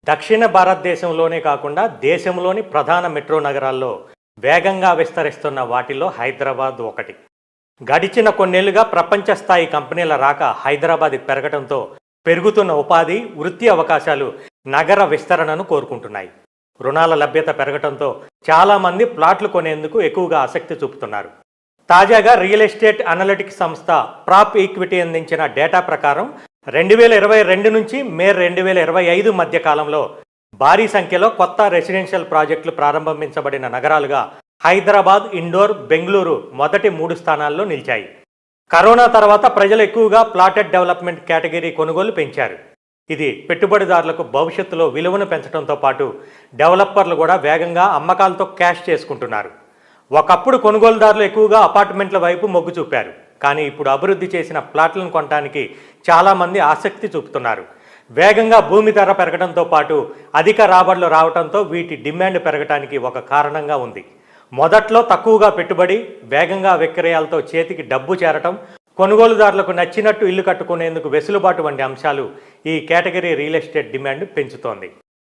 దక్షిణ భారతదేశంలోనే కాకుండా దేశంలోని ప్రధాన మెట్రో నగరాల్లో వేగంగా విస్తరిస్తున్న వాటిలో హైదరాబాద్ ఒకటి. గడిచిన కొన్నేళ్లుగా ప్రపంచ స్థాయి కంపెనీల రాక హైదరాబాద్ పెరగడంతో పెరుగుతున్న ఉపాధి, వృత్తి అవకాశాలు నగర విస్తరణను కోరుకుంటున్నాయి. రుణాల లభ్యత పెరగడంతో చాలామంది ప్లాట్లు కొనేందుకు ఎక్కువగా ఆసక్తి చూపుతున్నారు. తాజాగా రియల్ ఎస్టేట్ అనలిటిక్స్ సంస్థ ప్రాప్ ఈక్విటీ అందించిన డేటా ప్రకారం 2022 నుంచి మే 2025 మధ్య కాలంలో భారీ సంఖ్యలో కొత్త రెసిడెన్షియల్ ప్రాజెక్టులు ప్రారంభించబడిన నగరాలుగా హైదరాబాద్, ఇండోర్, బెంగళూరు మొదటి 3 స్థానాల్లో నిలిచాయి. కరోనా తర్వాత ప్రజలు ఎక్కువగా ప్లాటెడ్ డెవలప్మెంట్ కేటగిరీ కొనుగోలు పెంచారు. ఇది పెట్టుబడిదారులకు భవిష్యత్తులో విలువను పెంచడంతో పాటు డెవలపర్లు కూడా వేగంగా అమ్మకాలతో క్యాష్ చేసుకుంటున్నారు. ఒకప్పుడు కొనుగోలుదారులు ఎక్కువగా అపార్ట్మెంట్ల వైపు మొగ్గు చూపారు. కానీ ఇప్పుడు అభివృద్ధి చేసిన ప్లాట్లను కొనడానికి చాలామంది ఆసక్తి చూపుతున్నారు. వేగంగా భూమి ధర పెరగడంతో పాటు అధిక రాబడులు రావడంతో వీటి డిమాండ్ పెరగడానికి ఒక కారణంగా ఉంది. మొదట్లో తక్కువగా పెట్టుబడి, వేగంగా విక్రయాలతో చేతికి డబ్బు చేరటం, కొనుగోలుదారులకు నచ్చినట్టు ఇల్లు కట్టుకునేందుకు వెసులుబాటు వంటి అంశాలు ఈ కేటగిరీ రియల్ ఎస్టేట్ డిమాండ్ పెంచుతోంది.